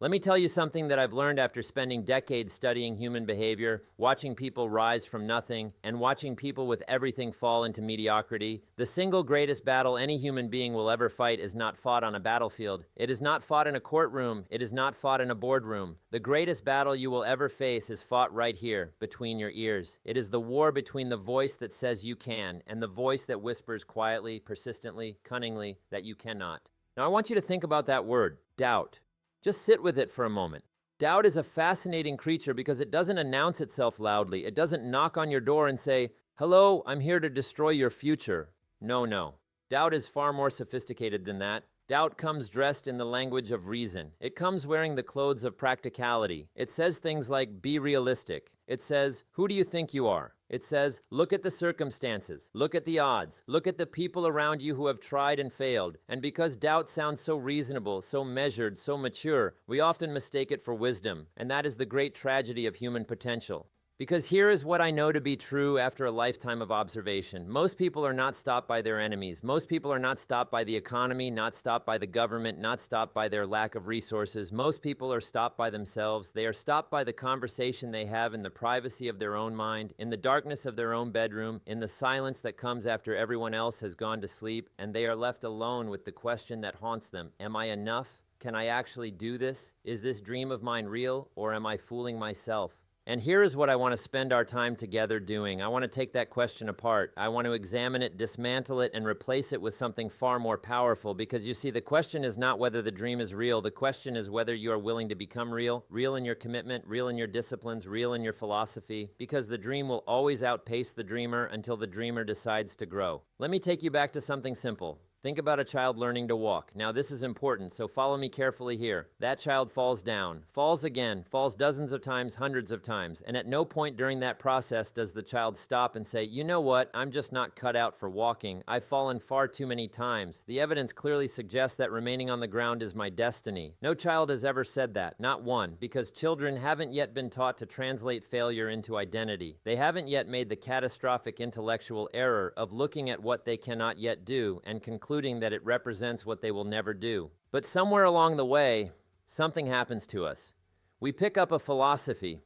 Let me tell you something that I've learned after spending decades studying human behavior, watching people rise from nothing, and watching people with everything fall into mediocrity. The single greatest battle any human being will ever fight is not fought on a battlefield. It is not fought in a courtroom. It is not fought in a boardroom. The greatest battle you will ever face is fought right here, between your ears. It is the war between the voice that says you can and the voice that whispers quietly, persistently, cunningly that you cannot. Now I want you to think about that word, doubt. Just sit with it for a moment. Doubt is a fascinating creature because it doesn't announce itself loudly. It doesn't knock on your door and say, "Hello, I'm here to destroy your future." No. Doubt is far more sophisticated than that. Doubt comes dressed in the language of reason. It comes wearing the clothes of practicality. It says things like, "Be realistic." It says, "Who do you think you are?" It says, "Look at the circumstances. Look at the odds. Look at the people around you who have tried and failed." And because doubt sounds so reasonable, so measured, so mature, we often mistake it for wisdom. And that is the great tragedy of human potential. Because here is what I know to be true after a lifetime of observation. Most people are not stopped by their enemies. Most people are not stopped by the economy, not stopped by the government, not stopped by their lack of resources. Most people are stopped by themselves. They are stopped by the conversation they have in the privacy of their own mind, in the darkness of their own bedroom, in the silence that comes after everyone else has gone to sleep, and they are left alone with the question that haunts them: am I enough? Can I actually do this? Is this dream of mine real, or am I fooling myself? And here is what I want to spend our time together doing. I want to take that question apart. I want to examine it, dismantle it, and replace it with something far more powerful. Because you see, the question is not whether the dream is real. The question is whether you are willing to become real, real in your commitment, real in your disciplines, real in your philosophy. Because the dream will always outpace the dreamer until the dreamer decides to grow. Let me take you back to something simple. Think about a child learning to walk. Now this is important, so follow me carefully here. That child falls down, falls again, falls dozens of times, hundreds of times, and at no point during that process does the child stop and say, "You know what, I'm just not cut out for walking. I've fallen far too many times. The evidence clearly suggests that remaining on the ground is my destiny." No child has ever said that, not one, because children haven't yet been taught to translate failure into identity. They haven't yet made the catastrophic intellectual error of looking at what they cannot yet do and concluding that it represents what they will never do. But somewhere along the way, something happens to us. We pick up a philosophy,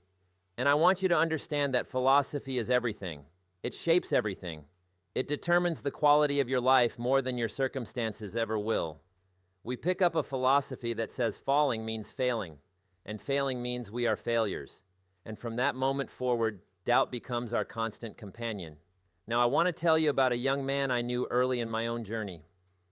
and I want you to understand that philosophy is everything. It shapes everything. It determines the quality of your life more than your circumstances ever will. We pick up a philosophy that says falling means failing, and failing means we are failures. And from that moment forward, doubt becomes our constant companion. Now, I want to tell you about a young man I knew early in my own journey.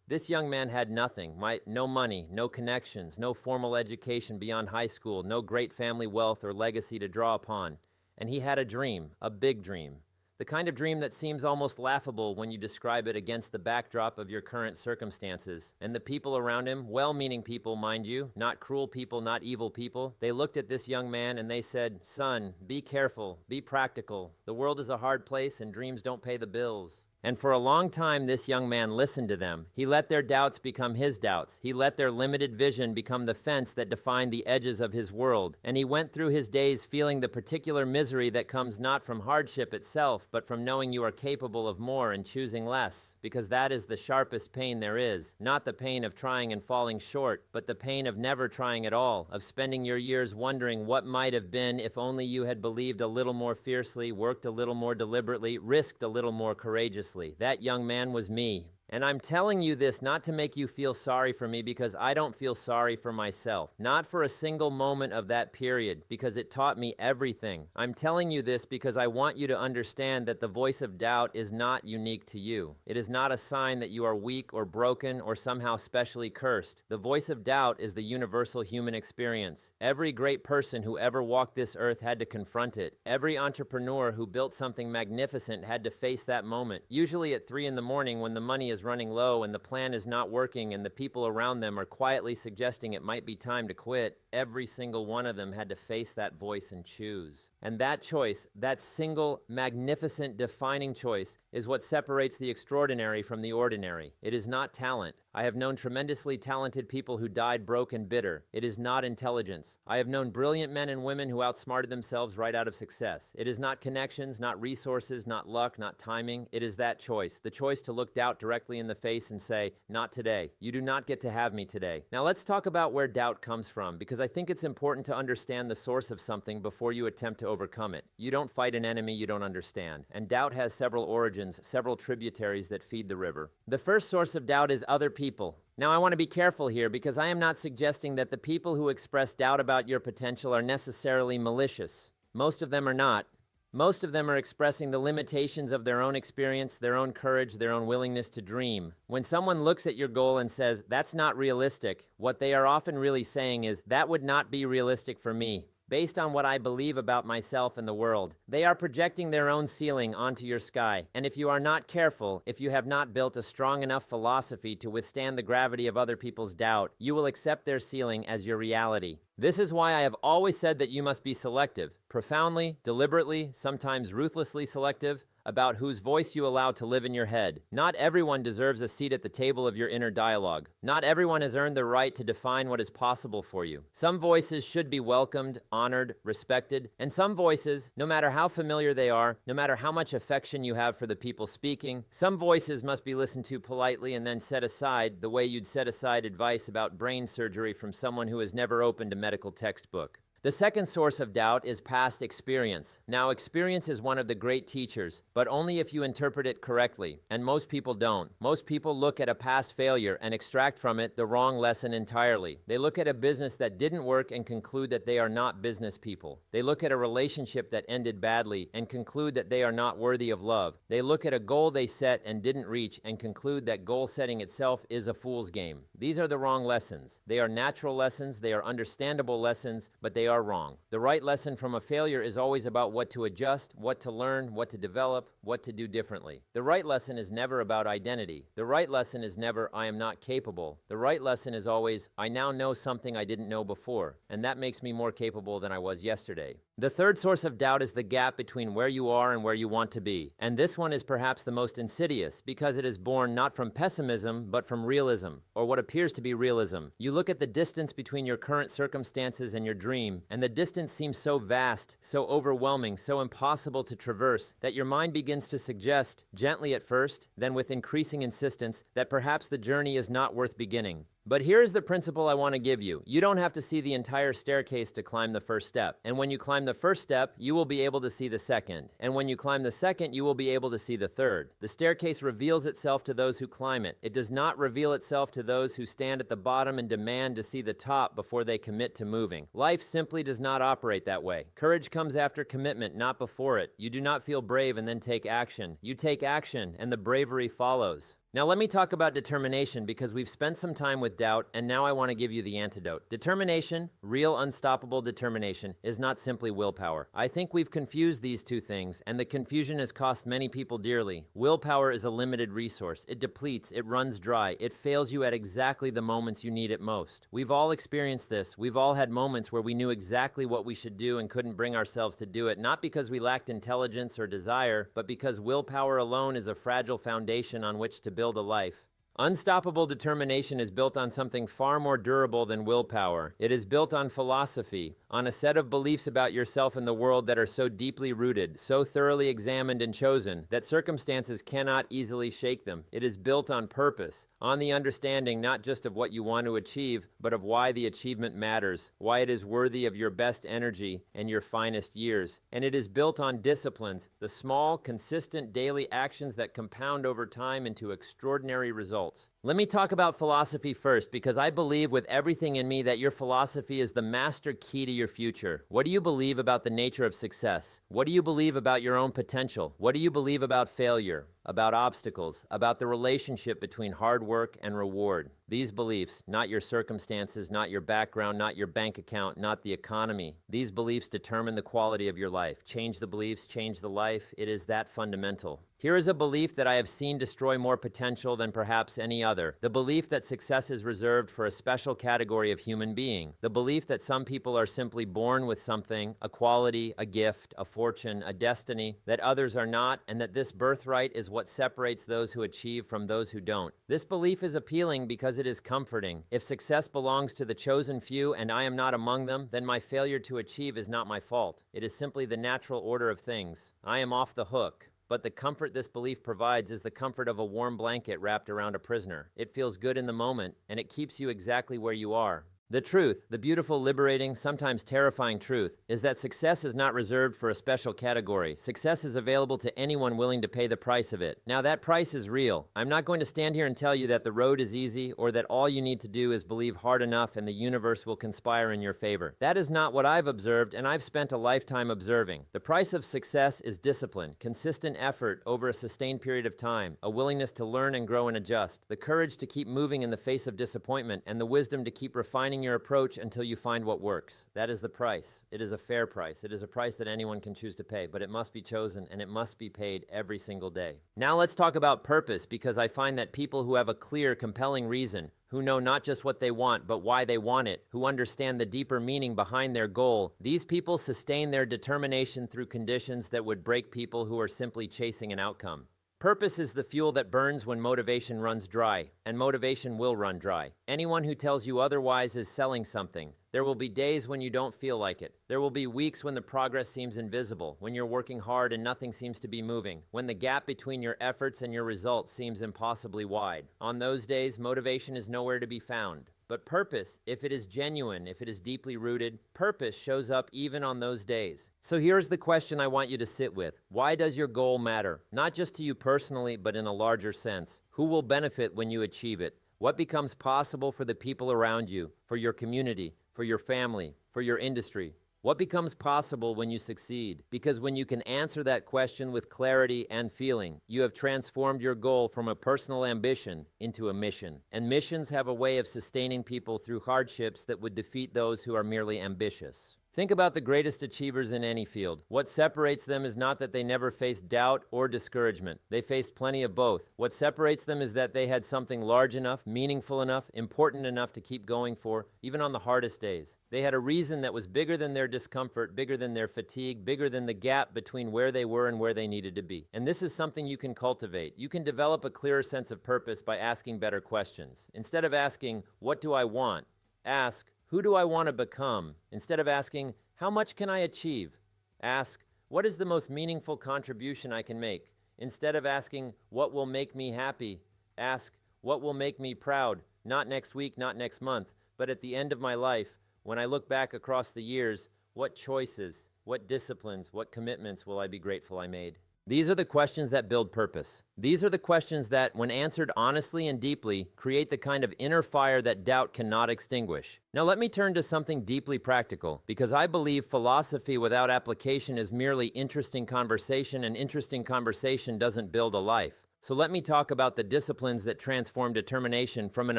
This young man had nothing, no money, no connections, no formal education beyond high school, no great family wealth or legacy to draw upon. And he had a dream, a big dream. The kind of dream that seems almost laughable when you describe it against the backdrop of your current circumstances. And the people around him, well-meaning people, mind you, not cruel people, not evil people, they looked at this young man and they said, "Son, be careful, be practical. The world is a hard place and dreams don't pay the bills." And for a long time, this young man listened to them. He let their doubts become his doubts. He let their limited vision become the fence that defined the edges of his world. And he went through his days feeling the particular misery that comes not from hardship itself, but from knowing you are capable of more and choosing less. Because that is the sharpest pain there is. Not the pain of trying and falling short, but the pain of never trying at all, of spending your years wondering what might have been if only you had believed a little more fiercely, worked a little more deliberately, risked a little more courageously. That young man was me. And I'm telling you this not to make you feel sorry for me, because I don't feel sorry for myself. Not for a single moment of that period, because it taught me everything. I'm telling you this because I want you to understand that the voice of doubt is not unique to you. It is not a sign that you are weak or broken or somehow specially cursed. The voice of doubt is the universal human experience. Every great person who ever walked this earth had to confront it. Every entrepreneur who built something magnificent had to face that moment. Usually at 3 in the morning when the money is running low and the plan is not working and the people around them are quietly suggesting it might be time to quit, every single one of them had to face that voice and choose. And that choice, that single, magnificent, defining choice, is what separates the extraordinary from the ordinary. It is not talent. I have known tremendously talented people who died broke and bitter. It is not intelligence. I have known brilliant men and women who outsmarted themselves right out of success. It is not connections, not resources, not luck, not timing. It is that choice, the choice to look doubt directly directly in the face and say, "Not today. You do not get to have me today." Now let's talk about where doubt comes from, because I think it's important to understand the source of something before you attempt to overcome it. You don't fight an enemy you don't understand. And doubt has several origins, several tributaries that feed the river. The first source of doubt is other people. Now, I want to be careful here because I am not suggesting that the people who express doubt about your potential are necessarily malicious. Most of them are not. Most of them are expressing the limitations of their own experience, their own courage, their own willingness to dream. When someone looks at your goal and says, "That's not realistic," what they are often really saying is, "That would not be realistic for me, based on what I believe about myself and the world." They are projecting their own ceiling onto your sky. And if you are not careful, if you have not built a strong enough philosophy to withstand the gravity of other people's doubt, you will accept their ceiling as your reality. This is why I have always said that you must be selective, profoundly, deliberately, sometimes ruthlessly selective, about whose voice you allow to live in your head. Not everyone deserves a seat at the table of your inner dialogue. Not everyone has earned the right to define what is possible for you. Some voices should be welcomed, honored, respected, and some voices, no matter how familiar they are, no matter how much affection you have for the people speaking, some voices must be listened to politely and then set aside the way you'd set aside advice about brain surgery from someone who has never opened a medical textbook. The second source of doubt is past experience. Now, experience is one of the great teachers, but only if you interpret it correctly, and most people don't. Most people look at a past failure and extract from it the wrong lesson entirely. They look at a business that didn't work and conclude that they are not business people. They look at a relationship that ended badly and conclude that they are not worthy of love. They look at a goal they set and didn't reach and conclude that goal setting itself is a fool's game. These are the wrong lessons. They are natural lessons, they are understandable lessons, but they are wrong. The right lesson from a failure is always about what to adjust, what to learn, what to develop, what to do differently. The right lesson is never about identity. The right lesson is never, "I am not capable." The right lesson is always, "I now know something I didn't know before, and that makes me more capable than I was yesterday." The third source of doubt is the gap between where you are and where you want to be. And this one is perhaps the most insidious because it is born not from pessimism, but from realism, or what appears to be realism. You look at the distance between your current circumstances and your dream, and the distance seems so vast, so overwhelming, so impossible to traverse, that your mind begins to suggest, gently at first, then with increasing insistence, that perhaps the journey is not worth beginning. But here's the principle I want to give you. You don't have to see the entire staircase to climb the first step. And when you climb the first step, you will be able to see the second. And when you climb the second, you will be able to see the third. The staircase reveals itself to those who climb it. It does not reveal itself to those who stand at the bottom and demand to see the top before they commit to moving. Life simply does not operate that way. Courage comes after commitment, not before it. You do not feel brave and then take action. You take action, and the bravery follows. Now let me talk about determination because we've spent some time with doubt and now I want to give you the antidote. Determination, real unstoppable determination, is not simply willpower. I think we've confused these two things and the confusion has cost many people dearly. Willpower is a limited resource. It depletes, it runs dry, it fails you at exactly the moments you need it most. We've all experienced this. We've all had moments where we knew exactly what we should do and couldn't bring ourselves to do it, not because we lacked intelligence or desire, but because willpower alone is a fragile foundation on which to build a life. Unstoppable determination is built on something far more durable than willpower. It is built on philosophy, on a set of beliefs about yourself and the world that are so deeply rooted, so thoroughly examined and chosen, that circumstances cannot easily shake them. It is built on purpose, on the understanding not just of what you want to achieve, but of why the achievement matters, why it is worthy of your best energy and your finest years. And it is built on disciplines, the small, consistent daily actions that compound over time into extraordinary results. Let me talk about philosophy first, because I believe with everything in me that your philosophy is the master key to your future. What do you believe about the nature of success? What do you believe about your own potential? What do you believe about failure, about obstacles, about the relationship between hard work and reward? These beliefs, not your circumstances, not your background, not your bank account, not the economy, these beliefs determine the quality of your life. Change the beliefs, change the life. It is that fundamental. Here is a belief that I have seen destroy more potential than perhaps any other. The belief that success is reserved for a special category of human being. The belief that some people are simply born with something, a quality, a gift, a fortune, a destiny, that others are not, and that this birthright is what separates those who achieve from those who don't. This belief is appealing because it is comforting. If success belongs to the chosen few and I am not among them, then my failure to achieve is not my fault. It is simply the natural order of things. I am off the hook. but the comfort this belief provides is the comfort of a warm blanket wrapped around a prisoner. It feels good in the moment, and it keeps you exactly where you are. The truth, the beautiful, liberating, sometimes terrifying truth, is that success is not reserved for a special category. Success is available to anyone willing to pay the price of it. Now, that price is real. I'm not going to stand here and tell you that the road is easy or that all you need to do is believe hard enough and the universe will conspire in your favor. That is not what I've observed, and I've spent a lifetime observing. The price of success is discipline, consistent effort over a sustained period of time, a willingness to learn and grow and adjust, the courage to keep moving in the face of disappointment, and the wisdom to keep refining your approach until you find what works. That is the price. It is a fair price. It is a price that anyone can choose to pay, but it must be chosen and it must be paid every single day. Now let's talk about purpose, because I find that people who have a clear, compelling reason, who know not just what they want, but why they want it, who understand the deeper meaning behind their goal, these people sustain their determination through conditions that would break people who are simply chasing an outcome. Purpose is the fuel that burns when motivation runs dry, and motivation will run dry. Anyone who tells you otherwise is selling something. There will be days when you don't feel like it. There will be weeks when the progress seems invisible, when you're working hard and nothing seems to be moving, when the gap between your efforts and your results seems impossibly wide. On those days, motivation is nowhere to be found. But purpose, if it is genuine, if it is deeply rooted, purpose shows up even on those days. So here's the question I want you to sit with. Why does your goal matter? Not just to you personally, but in a larger sense. Who will benefit when you achieve it? What becomes possible for the people around you, for your community, for your family, for your industry? What becomes possible when you succeed? Because when you can answer that question with clarity and feeling, you have transformed your goal from a personal ambition into a mission. And missions have a way of sustaining people through hardships that would defeat those who are merely ambitious. Think about the greatest achievers in any field. What separates them is not that they never faced doubt or discouragement. They faced plenty of both. What separates them is that they had something large enough, meaningful enough, important enough to keep going for, even on the hardest days. They had a reason that was bigger than their discomfort, bigger than their fatigue, bigger than the gap between where they were and where they needed to be. And this is something you can cultivate. You can develop a clearer sense of purpose by asking better questions. Instead of asking, "What do I want?" ask, "Who do I want to become?" Instead of asking, "How much can I achieve?" ask, "What is the most meaningful contribution I can make?" Instead of asking, "What will make me happy?" ask, "What will make me proud?" Not next week, not next month, but at the end of my life, when I look back across the years, what choices, what disciplines, what commitments will I be grateful I made? These are the questions that build purpose. These are the questions that, when answered honestly and deeply, create the kind of inner fire that doubt cannot extinguish. Now let me turn to something deeply practical, because I believe philosophy without application is merely interesting conversation, and interesting conversation doesn't build a life. So let me talk about the disciplines that transform determination from an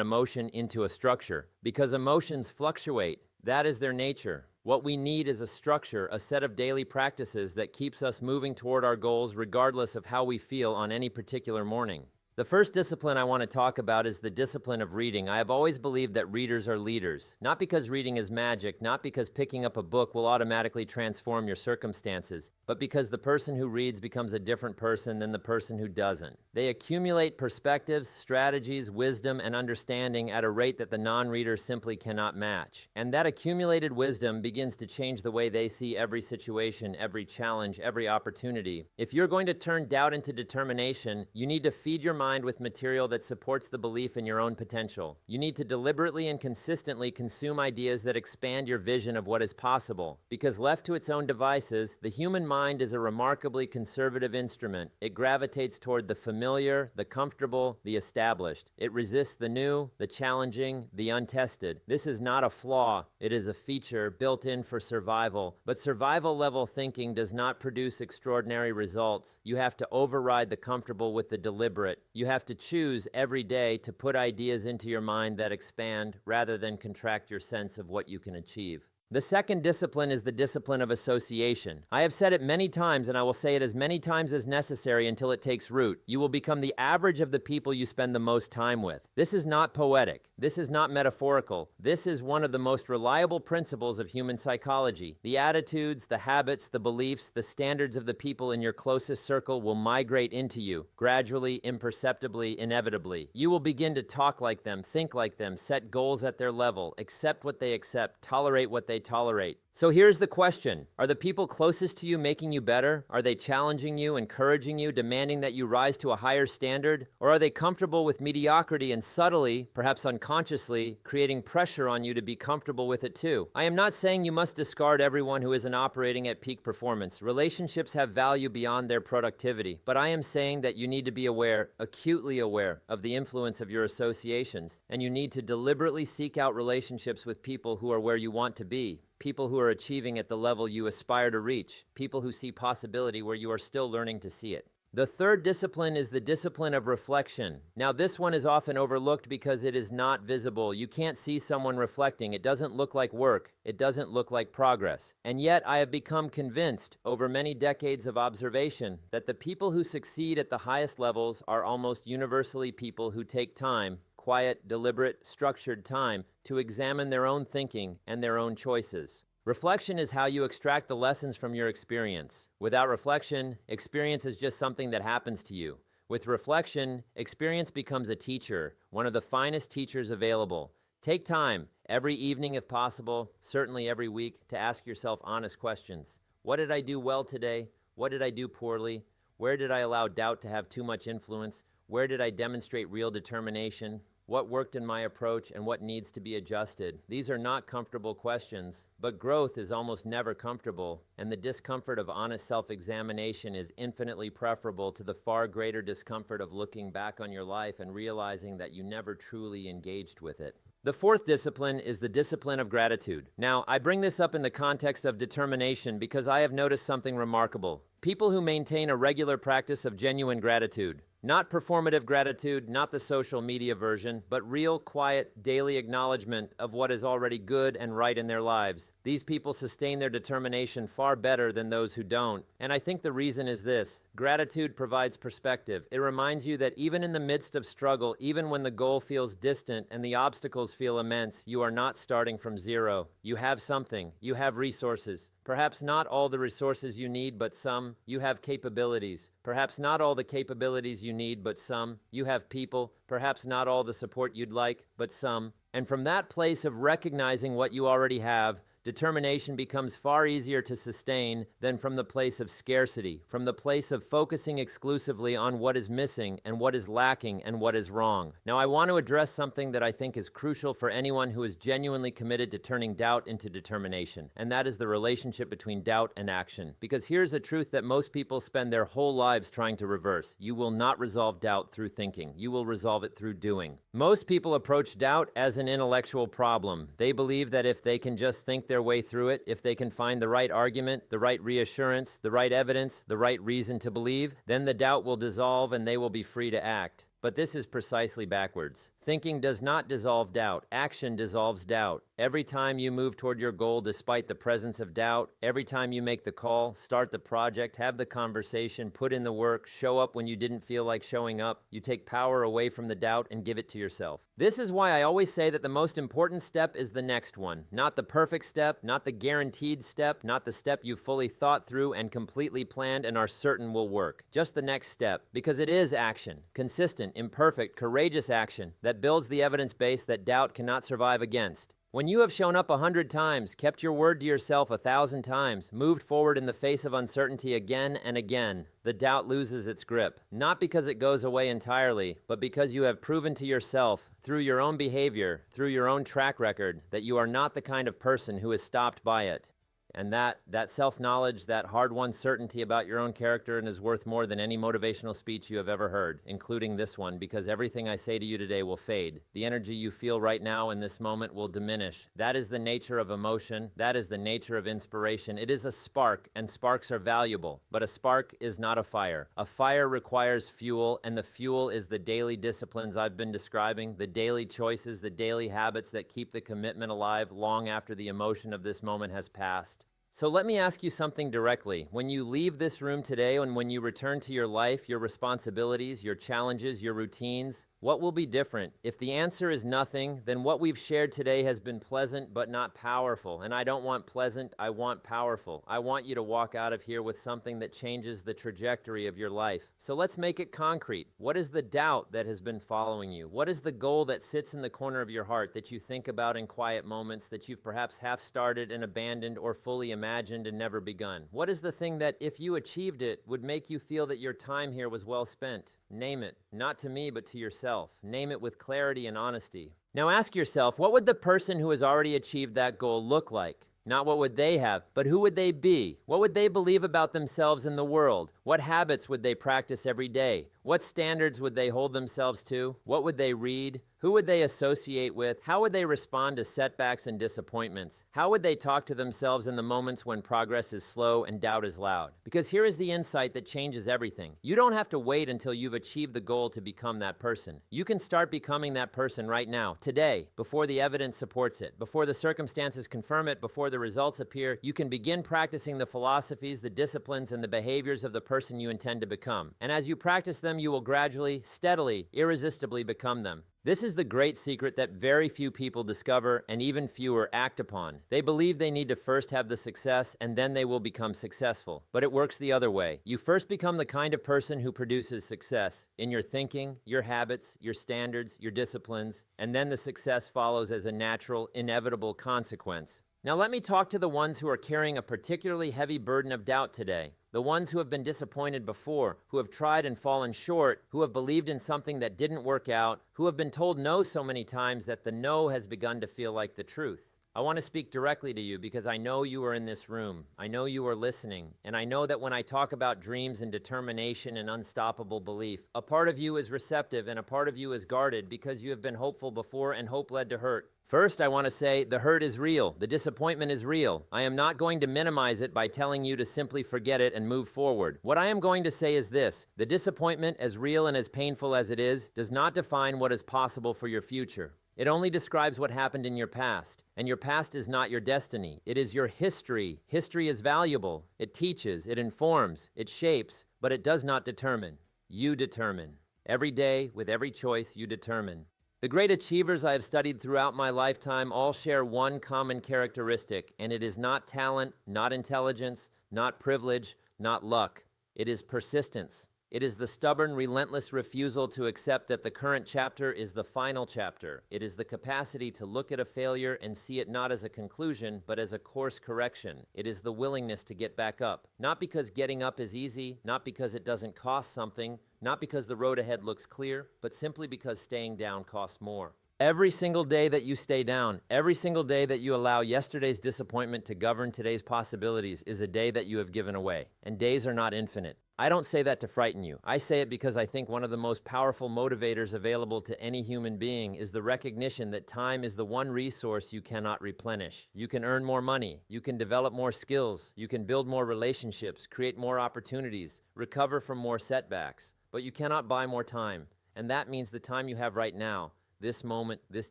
emotion into a structure. Because emotions fluctuate. That is their nature. What we need is a structure, a set of daily practices that keeps us moving toward our goals regardless of how we feel on any particular morning. The first discipline I want to talk about is the discipline of reading. I have always believed that readers are leaders. Not because reading is magic, not because picking up a book will automatically transform your circumstances, but because the person who reads becomes a different person than the person who doesn't. They accumulate perspectives, strategies, wisdom, and understanding at a rate that the non-reader simply cannot match. And that accumulated wisdom begins to change the way they see every situation, every challenge, every opportunity. If you're going to turn doubt into determination, you need to feed your mind with material that supports the belief in your own potential. You need to deliberately and consistently consume ideas that expand your vision of what is possible. Because left to its own devices, the human mind is a remarkably conservative instrument. It gravitates toward the familiar, the comfortable, the established. It resists the new, the challenging, the untested. This is not a flaw. It is a feature built in for survival. But survival-level thinking does not produce extraordinary results. You have to override the comfortable with the deliberate. You have to choose every day to put ideas into your mind that expand rather than contract your sense of what you can achieve. The second discipline is the discipline of association. I have said it many times, and I will say it as many times as necessary until it takes root. You will become the average of the people you spend the most time with. This is not poetic. This is not metaphorical. This is one of the most reliable principles of human psychology. The attitudes, the habits, the beliefs, the standards of the people in your closest circle will migrate into you, gradually, imperceptibly, inevitably. You will begin to talk like them, think like them, set goals at their level, accept what they accept, tolerate what they tolerate. So here's the question. Are the people closest to you making you better? Are they challenging you, encouraging you, demanding that you rise to a higher standard? Or are they comfortable with mediocrity and subtly, perhaps unconsciously, creating pressure on you to be comfortable with it too? I am not saying you must discard everyone who isn't operating at peak performance. Relationships have value beyond their productivity, but I am saying that you need to be aware, acutely aware, of the influence of your associations, and you need to deliberately seek out relationships with people who are where you want to be. People who are achieving at the level you aspire to reach, people who see possibility where you are still learning to see it. The third discipline is the discipline of reflection. Now, this one is often overlooked because it is not visible. You can't see someone reflecting. It doesn't look like work. It doesn't look like progress. And yet, I have become convinced over many decades of observation that the people who succeed at the highest levels are almost universally people who take time, quiet, deliberate, structured time to examine their own thinking and their own choices. Reflection is how you extract the lessons from your experience. Without reflection, experience is just something that happens to you. With reflection, experience becomes a teacher, one of the finest teachers available. Take time, every evening if possible, certainly every week, to ask yourself honest questions. What did I do well today? What did I do poorly? Where did I allow doubt to have too much influence? Where did I demonstrate real determination? What worked in my approach and what needs to be adjusted? These are not comfortable questions, but growth is almost never comfortable, and the discomfort of honest self-examination is infinitely preferable to the far greater discomfort of looking back on your life and realizing that you never truly engaged with it. The fourth discipline is the discipline of gratitude. Now, I bring this up in the context of determination because I have noticed something remarkable. People who maintain a regular practice of genuine gratitude, not performative gratitude, not the social media version, but real, quiet, daily acknowledgement of what is already good and right in their lives. These people sustain their determination far better than those who don't. And I think the reason is this. Gratitude provides perspective. It reminds you that even in the midst of struggle, even when the goal feels distant and the obstacles feel immense, you are not starting from zero. You have something. You have resources. Perhaps not all the resources you need, but some. You have capabilities. Perhaps not all the capabilities you need, but some. You have people. Perhaps not all the support you'd like, but some. And from that place of recognizing what you already have, determination becomes far easier to sustain than from the place of scarcity, from the place of focusing exclusively on what is missing and what is lacking and what is wrong. Now, I want to address something that I think is crucial for anyone who is genuinely committed to turning doubt into determination, and that is the relationship between doubt and action. Because here's a truth that most people spend their whole lives trying to reverse. You will not resolve doubt through thinking. You will resolve it through doing. Most people approach doubt as an intellectual problem. They believe that if they can just think their way through it, if they can find the right argument, the right reassurance, the right evidence, the right reason to believe, then the doubt will dissolve and they will be free to act. But this is precisely backwards. Thinking does not dissolve doubt. Action dissolves doubt. Every time you move toward your goal despite the presence of doubt, every time you make the call, start the project, have the conversation, put in the work, show up when you didn't feel like showing up, you take power away from the doubt and give it to yourself. This is why I always say that the most important step is the next one. Not the perfect step, not the guaranteed step, not the step you fully thought through and completely planned and are certain will work. Just the next step, because it is action, consistent, imperfect, courageous action that builds the evidence base that doubt cannot survive against. When you have shown up 100 times, kept your word to yourself 1,000 times, moved forward in the face of uncertainty again and again, the doubt loses its grip. Not because it goes away entirely, but because you have proven to yourself, through your own behavior, through your own track record, that you are not the kind of person who is stopped by it. And that self-knowledge, that hard-won certainty about your own character is worth more than any motivational speech you have ever heard, including this one, because everything I say to you today will fade. The energy you feel right now in this moment will diminish. That is the nature of emotion. That is the nature of inspiration. It is a spark, and sparks are valuable, but a spark is not a fire. A fire requires fuel, and the fuel is the daily disciplines I've been describing, the daily choices, the daily habits that keep the commitment alive long after the emotion of this moment has passed. So let me ask you something directly. When you leave this room today and when you return to your life, your responsibilities, your challenges, your routines, What will be different? If the answer is nothing, then what we've shared today has been pleasant but not powerful. And I don't want pleasant, I want powerful. I want you to walk out of here with something that changes the trajectory of your life. So let's make it concrete. What is the doubt that has been following you? What is the goal that sits in the corner of your heart that you think about in quiet moments that you've perhaps half started and abandoned or fully imagined and never begun? What is the thing that, if you achieved it, would make you feel that your time here was well spent? Name it. Not to me, but to yourself. Name it with clarity and honesty. Now ask yourself, what would the person who has already achieved that goal look like? Not what would they have, but who would they be? What would they believe about themselves in the world? What habits would they practice every day? What standards would they hold themselves to? What would they read? Who would they associate with? How would they respond to setbacks and disappointments? How would they talk to themselves in the moments when progress is slow and doubt is loud? Because here is the insight that changes everything. You don't have to wait until you've achieved the goal to become that person. You can start becoming that person right now, today, before the evidence supports it, before the circumstances confirm it, before the results appear. You can begin practicing the philosophies, the disciplines, and the behaviors of the person you intend to become. And as you practice them, you will gradually, steadily, irresistibly become them. This is the great secret that very few people discover and even fewer act upon. They believe they need to first have the success and then they will become successful. But it works the other way. You first become the kind of person who produces success in your thinking, your habits, your standards, your disciplines, and then the success follows as a natural, inevitable consequence. Now let me talk to the ones who are carrying a particularly heavy burden of doubt today. The ones who have been disappointed before, who have tried and fallen short, who have believed in something that didn't work out, who have been told no so many times that the no has begun to feel like the truth. I want to speak directly to you because I know you are in this room. I know you are listening. And I know that when I talk about dreams and determination and unstoppable belief, a part of you is receptive and a part of you is guarded because you have been hopeful before and hope led to hurt. First, I want to say the hurt is real. The disappointment is real. I am not going to minimize it by telling you to simply forget it and move forward. What I am going to say is this: the disappointment, as real and as painful as it is, does not define what is possible for your future. It only describes what happened in your past, and your past is not your destiny. It is your history. History is valuable. It teaches, it informs, it shapes, but it does not determine. You determine. Every day, with every choice, you determine. The great achievers I have studied throughout my lifetime all share one common characteristic, and it is not talent, not intelligence, not privilege, not luck. It is persistence. It is the stubborn, relentless refusal to accept that the current chapter is the final chapter. It is the capacity to look at a failure and see it not as a conclusion, but as a course correction. It is the willingness to get back up. Not because getting up is easy, not because it doesn't cost something, not because the road ahead looks clear, but simply because staying down costs more. Every single day that you stay down, every single day that you allow yesterday's disappointment to govern today's possibilities is a day that you have given away. And days are not infinite. I don't say that to frighten you. I say it because I think one of the most powerful motivators available to any human being is the recognition that time is the one resource you cannot replenish. You can earn more money. You can develop more skills. You can build more relationships, create more opportunities, recover from more setbacks. But you cannot buy more time. And that means the time you have right now, this moment, this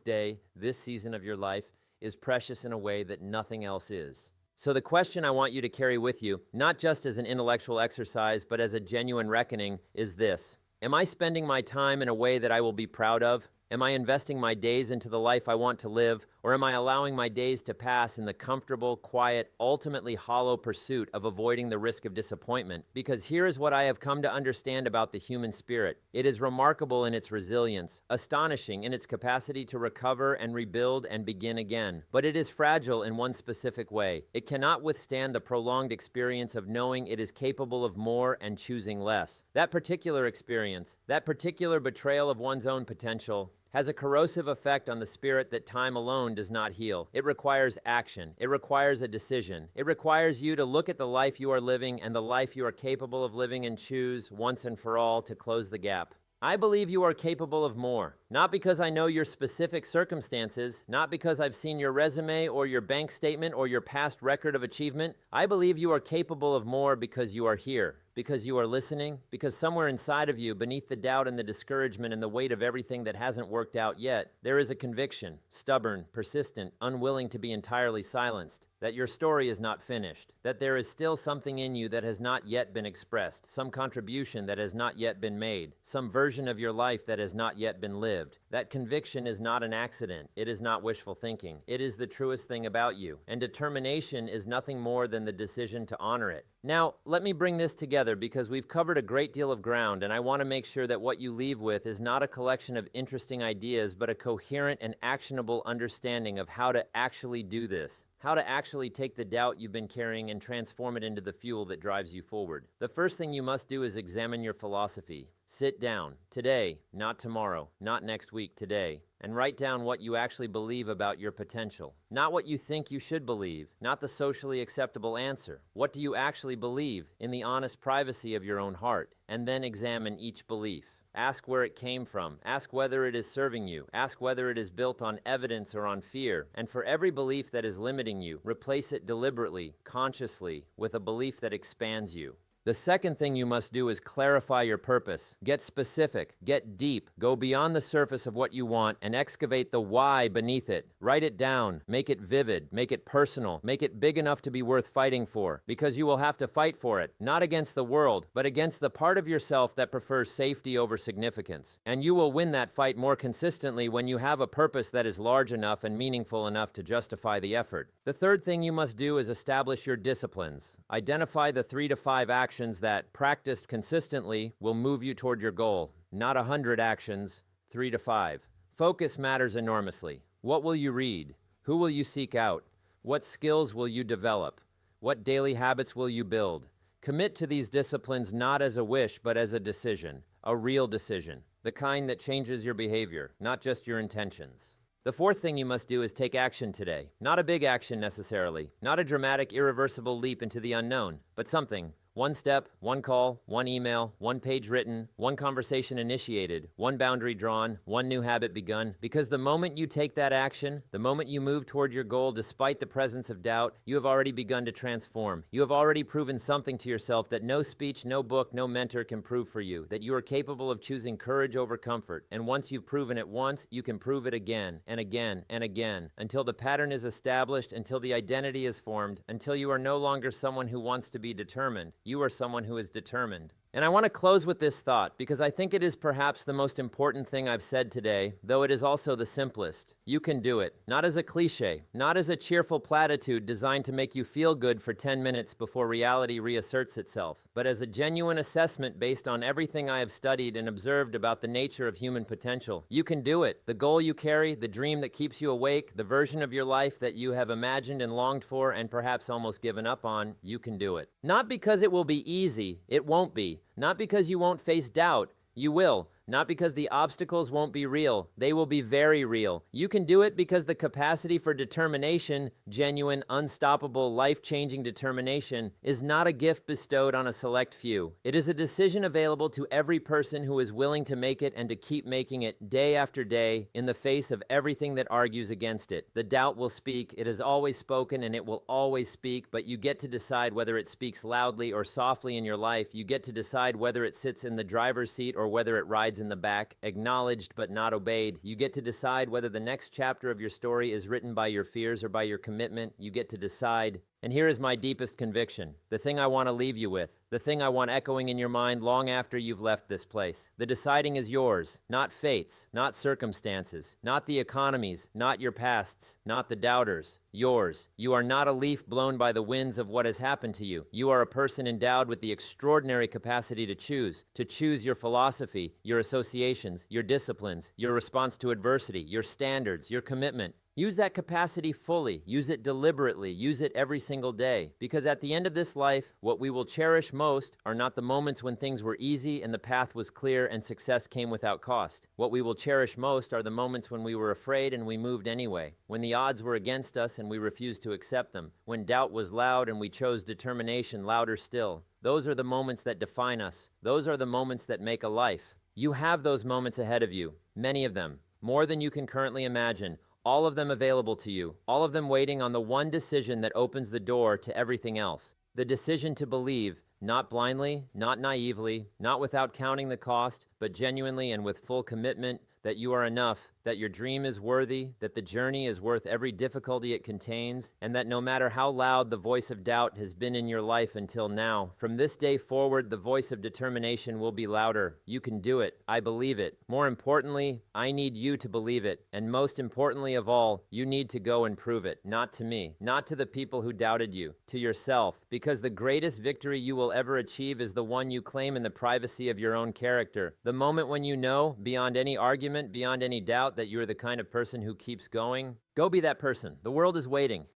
day, this season of your life, is precious in a way that nothing else is. So the question I want you to carry with you, not just as an intellectual exercise, but as a genuine reckoning, is this: am I spending my time in a way that I will be proud of? Am I investing my days into the life I want to live, or am I allowing my days to pass in the comfortable, quiet, ultimately hollow pursuit of avoiding the risk of disappointment? Because here is what I have come to understand about the human spirit. It is remarkable in its resilience, astonishing in its capacity to recover and rebuild and begin again. But it is fragile in one specific way. It cannot withstand the prolonged experience of knowing it is capable of more and choosing less. That particular experience, that particular betrayal of one's own potential, has a corrosive effect on the spirit that time alone does not heal. It requires action. It requires a decision. It requires you to look at the life you are living and the life you are capable of living and choose once and for all to close the gap. I believe you are capable of more, not because I know your specific circumstances, not because I've seen your resume or your bank statement or your past record of achievement. I believe you are capable of more because you are here. Because you are listening? Because somewhere inside of you, beneath the doubt and the discouragement and the weight of everything that hasn't worked out yet, there is a conviction, stubborn, persistent, unwilling to be entirely silenced, that your story is not finished, that there is still something in you that has not yet been expressed, some contribution that has not yet been made, some version of your life that has not yet been lived. That conviction is not an accident. It is not wishful thinking. It is the truest thing about you. And determination is nothing more than the decision to honor it. Now, let me bring this together because we've covered a great deal of ground, and I want to make sure that what you leave with is not a collection of interesting ideas, but a coherent and actionable understanding of how to actually do this. How to actually take the doubt you've been carrying and transform it into the fuel that drives you forward. The first thing you must do is examine your philosophy. Sit down, today, not tomorrow, not next week, today, and write down what you actually believe about your potential. Not what you think you should believe, not the socially acceptable answer. What do you actually believe in the honest privacy of your own heart? And then examine each belief. Ask where it came from. Ask whether it is serving you. Ask whether it is built on evidence or on fear. And for every belief that is limiting you, replace it deliberately, consciously, with a belief that expands you. The second thing you must do is clarify your purpose. Get specific, get deep, go beyond the surface of what you want and excavate the why beneath it. Write it down, make it vivid, make it personal, make it big enough to be worth fighting for, because you will have to fight for it, not against the world, but against the part of yourself that prefers safety over significance. And you will win that fight more consistently when you have a purpose that is large enough and meaningful enough to justify the effort. The third thing you must do is establish your disciplines. Identify the 3 to 5 actions that, practiced consistently, will move you toward your goal. Not 100 actions, 3 to 5. Focus matters enormously. What will you read? Who will you seek out? What skills will you develop? What daily habits will you build? Commit to these disciplines not as a wish, but as a decision, a real decision, the kind that changes your behavior, not just your intentions. The fourth thing you must do is take action today. Not a big action necessarily, not a dramatic, irreversible leap into the unknown, but something. One step, one call, one email, one page written, one conversation initiated, one boundary drawn, one new habit begun. Because the moment you take that action, the moment you move toward your goal despite the presence of doubt, you have already begun to transform. You have already proven something to yourself that no speech, no book, no mentor can prove for you, that you are capable of choosing courage over comfort. And once you've proven it once, you can prove it again and again and again, until the pattern is established, until the identity is formed, until you are no longer someone who wants to be determined. You are someone who is determined. And I want to close with this thought because I think it is perhaps the most important thing I've said today, though it is also the simplest. You can do it. Not as a cliche, not as a cheerful platitude designed to make you feel good for 10 minutes before reality reasserts itself, but as a genuine assessment based on everything I have studied and observed about the nature of human potential. You can do it. The goal you carry, the dream that keeps you awake, the version of your life that you have imagined and longed for and perhaps almost given up on, you can do it. Not because it will be easy, it won't be. Not because you won't face doubt, you will. Not because the obstacles won't be real, they will be very real. You can do it because the capacity for determination, genuine, unstoppable, life-changing determination, is not a gift bestowed on a select few. It is a decision available to every person who is willing to make it and to keep making it day after day in the face of everything that argues against it. The doubt will speak, it has always spoken, and it will always speak, but you get to decide whether it speaks loudly or softly in your life. You get to decide whether it sits in the driver's seat or whether it rides in the back, acknowledged but not obeyed. You get to decide whether the next chapter of your story is written by your fears or by your commitment. You get to decide. And here is my deepest conviction, the thing I want to leave you with, the thing I want echoing in your mind long after you've left this place. The deciding is yours, not fate's, not circumstances, not the economy's, not your past's, not the doubters. Yours. You are not a leaf blown by the winds of what has happened to you. You are a person endowed with the extraordinary capacity to choose your philosophy, your associations, your disciplines, your response to adversity, your standards, your commitment. Use that capacity fully. Use it deliberately. Use it every single day. Because at the end of this life, what we will cherish most are not the moments when things were easy and the path was clear and success came without cost. What we will cherish most are the moments when we were afraid and we moved anyway. When the odds were against us and we refused to accept them. When doubt was loud and we chose determination louder still. Those are the moments that define us. Those are the moments that make a life. You have those moments ahead of you. Many of them. More than you can currently imagine. All of them available to you, all of them waiting on the one decision that opens the door to everything else. The decision to believe, Not blindly, not naively, not without counting the cost, but genuinely and with full commitment that you are enough, that your dream is worthy, that the journey is worth every difficulty it contains, and that no matter how loud the voice of doubt has been in your life until now, from this day forward, the voice of determination will be louder. You can do it. I believe it. More importantly, I need you to believe it. And most importantly of all, you need to go and prove it. Not to me, not to the people who doubted you, to yourself, because the greatest victory you will ever achieve is the one you claim in the privacy of your own character. The moment when you know, beyond any argument, beyond any doubt, that you're the kind of person who keeps going. Go be that person. The world is waiting.